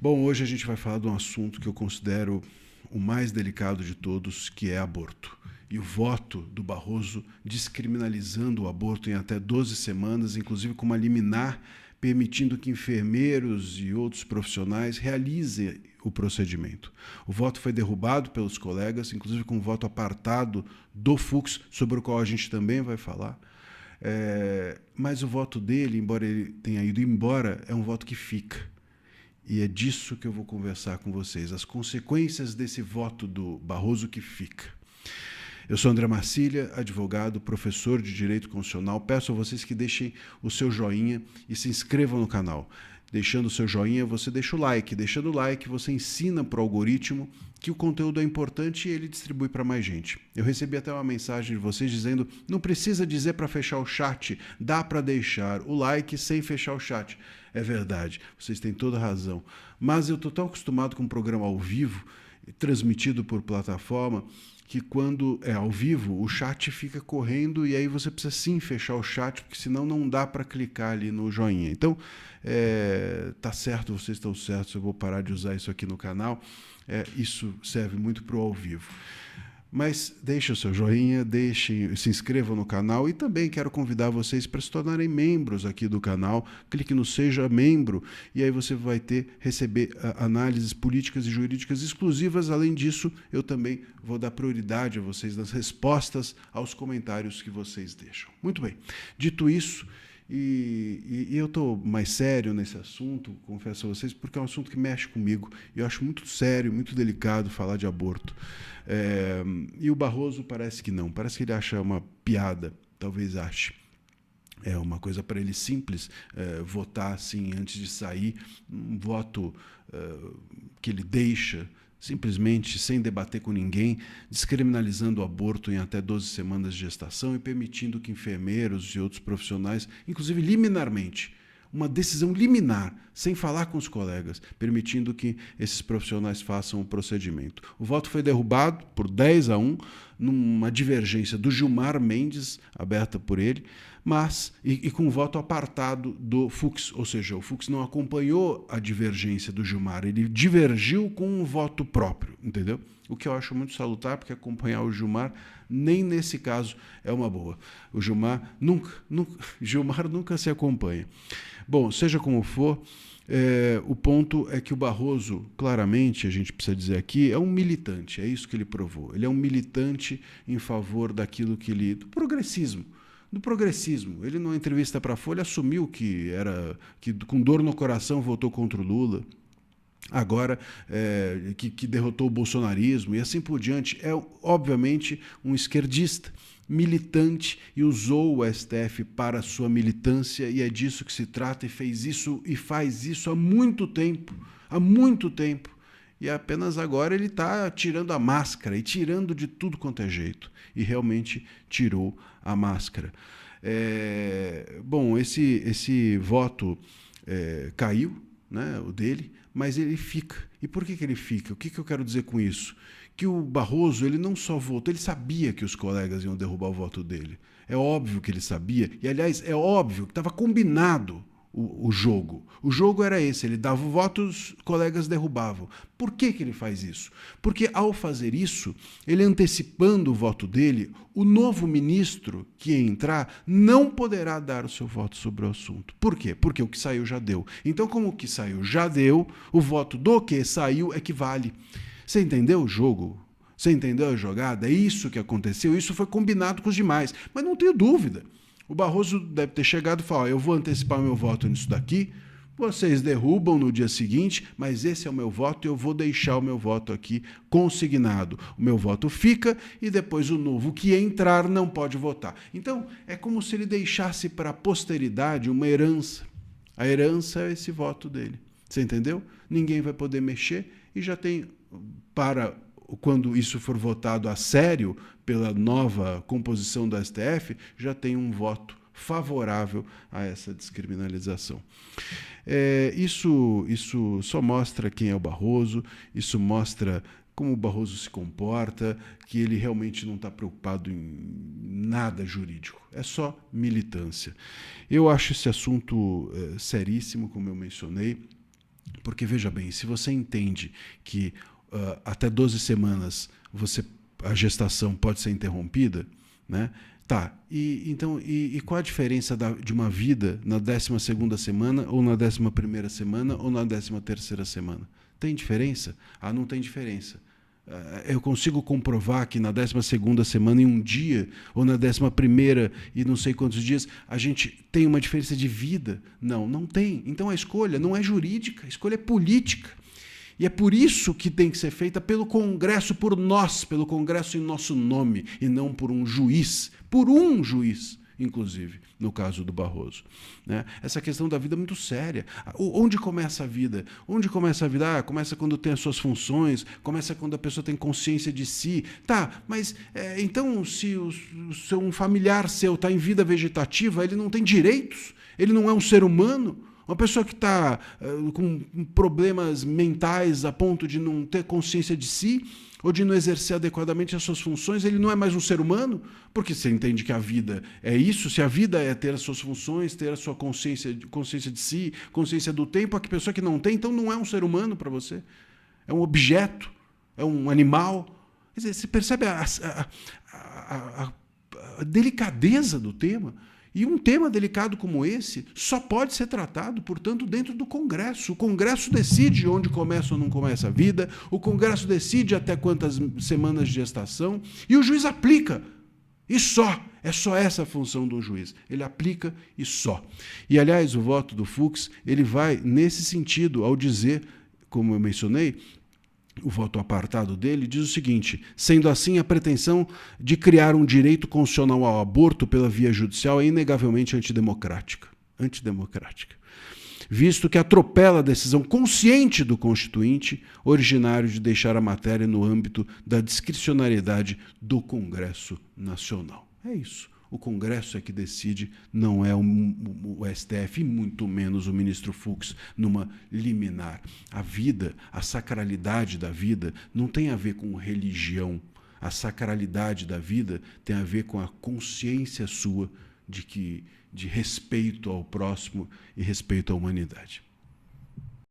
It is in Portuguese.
Bom, hoje a gente vai falar de um assunto que eu considero o mais delicado de todos, que é aborto. E o voto do Barroso descriminalizando o aborto em até 12 semanas, inclusive com uma liminar permitindo que enfermeiros e outros profissionais realizem o procedimento. O voto foi derrubado pelos colegas, inclusive com um voto apartado do Fux, sobre o qual a gente também vai falar. Mas o voto dele, embora ele tenha ido embora, é um voto que fica. E é disso que eu vou conversar com vocês, as consequências desse voto do Barroso que fica. Eu sou André Marcília, advogado, professor de Direito Constitucional. Peço a vocês que deixem o seu joinha e se inscrevam no canal. Deixando o seu joinha, você deixa o like. Deixando o like, você ensina para o algoritmo que o conteúdo é importante e ele distribui para mais gente. Eu recebi até uma mensagem de vocês dizendo: não precisa dizer para fechar o chat, dá para deixar o like sem fechar o chat. É verdade, vocês têm toda a razão. Mas eu estou tão acostumado com um programa ao vivo, transmitido por plataforma, que quando é ao vivo, o chat fica correndo e aí você precisa sim fechar o chat, porque senão não dá para clicar ali no joinha. Então, tá certo, vocês estão certos, eu vou parar de usar isso aqui no canal. Isso serve muito para o ao vivo. Mas deixe o seu joinha, se inscrevam no canal e também quero convidar vocês para se tornarem membros aqui do canal. Clique no Seja Membro e aí você vai receber análises políticas e jurídicas exclusivas. Além disso, eu também vou dar prioridade a vocês nas respostas aos comentários que vocês deixam. Muito bem, dito isso, e eu estou mais sério nesse assunto, confesso a vocês, porque é um assunto que mexe comigo. E eu acho muito sério, muito delicado falar de aborto. E o Barroso parece que não. Parece que ele acha uma piada, talvez ache. É uma coisa para ele simples, votar assim antes de sair, um voto que ele deixa simplesmente sem debater com ninguém, descriminalizando o aborto em até 12 semanas de gestação e permitindo que enfermeiros e outros profissionais, inclusive liminarmente, uma decisão liminar, sem falar com os colegas, permitindo que esses profissionais façam o procedimento. O voto foi derrubado por 10-1, numa divergência do Gilmar Mendes, aberta por ele, mas e com o voto apartado do Fux, ou seja, o Fux não acompanhou a divergência do Gilmar, ele divergiu com um voto próprio, entendeu? O que eu acho muito salutar, porque acompanhar o Gilmar, nem nesse caso, é uma boa. O Gilmar nunca se acompanha. Bom, seja como for, o ponto é que o Barroso, claramente, a gente precisa dizer aqui, é um militante, é isso que ele provou. Ele é um militante em favor daquilo do progressismo. Ele, numa entrevista para a Folha, assumiu que com dor no coração votou contra o Lula. Agora que derrotou o bolsonarismo e assim por diante, é obviamente um esquerdista, militante, e usou o STF para sua militância, e é disso que se trata, e fez isso e faz isso há muito tempo, e apenas agora ele está tirando a máscara e tirando de tudo quanto é jeito, e realmente tirou a máscara. Bom, esse voto caiu, né, o dele, mas ele fica. E por que ele fica? O que eu quero dizer com isso? Que o Barroso, ele não só votou, ele sabia que os colegas iam derrubar o voto dele. É óbvio que ele sabia, e aliás, é óbvio que estava combinado o jogo. O jogo era esse, ele dava o voto, os colegas derrubavam. Por que ele faz isso? Porque ao fazer isso, ele antecipando o voto dele, o novo ministro que ia entrar não poderá dar o seu voto sobre o assunto. Por quê? Porque o que saiu já deu. Então, como o que saiu já deu, o voto do que saiu é que vale. Você entendeu o jogo? Você entendeu a jogada? É isso que aconteceu, isso foi combinado com os demais. Mas não tenho dúvida. O Barroso deve ter chegado e falado: eu vou antecipar meu voto nisso daqui, vocês derrubam no dia seguinte, mas esse é o meu voto e eu vou deixar o meu voto aqui consignado. O meu voto fica e depois o novo que entrar não pode votar. Então, é como se ele deixasse para a posteridade uma herança. A herança é esse voto dele. Você entendeu? Ninguém vai poder mexer e já tem, quando isso for votado a sério pela nova composição do STF, já tem um voto favorável a essa descriminalização. Isso só mostra quem é o Barroso, isso mostra como o Barroso se comporta, que ele realmente não está preocupado em nada jurídico, é só militância. Eu acho esse assunto seríssimo, como eu mencionei. Porque, veja bem, se você entende que até 12 semanas a gestação pode ser interrompida, né? Tá, e qual a diferença de uma vida na 12ª semana, ou na 11ª semana, ou na 13ª semana? Tem diferença? Ah, não tem diferença. Eu consigo comprovar que na 12ª semana, em um dia, ou na 11ª e não sei quantos dias, a gente tem uma diferença de vida? Não, não tem. Então a escolha não é jurídica, a escolha é política. E é por isso que tem que ser feita pelo Congresso, por nós, pelo Congresso em nosso nome, e não por um juiz, inclusive, no caso do Barroso. Né? Essa questão da vida é muito séria. Onde começa a vida? Onde começa a vida? Começa quando tem as suas funções, começa quando a pessoa tem consciência de si. Tá, mas então se um familiar seu está em vida vegetativa, ele não tem direitos? Ele não é um ser humano? Uma pessoa que está com problemas mentais a ponto de não ter consciência de si ou de não exercer adequadamente as suas funções, ele não é mais um ser humano? Porque você entende que a vida é isso? Se a vida é ter as suas funções, ter a sua consciência de si, consciência do tempo, a pessoa que não tem, então não é um ser humano para você. É um objeto, é um animal. Quer dizer, você percebe a delicadeza do tema? E um tema delicado como esse só pode ser tratado, portanto, dentro do Congresso. O Congresso decide onde começa ou não começa a vida, o Congresso decide até quantas semanas de gestação, e o juiz aplica. E só. É só essa a função do juiz. Ele aplica e só. E, aliás, o voto do Fux, ele vai nesse sentido, ao dizer, como eu mencionei, o voto apartado dele diz o seguinte: sendo assim, a pretensão de criar um direito constitucional ao aborto pela via judicial é inegavelmente antidemocrática, visto que atropela a decisão consciente do Constituinte, originário de deixar a matéria no âmbito da discricionariedade do Congresso Nacional. É isso. O Congresso é que decide, não é o STF, e muito menos o ministro Fux, numa liminar. A vida, a sacralidade da vida, não tem a ver com religião. A sacralidade da vida tem a ver com a consciência sua de respeito ao próximo e respeito à humanidade.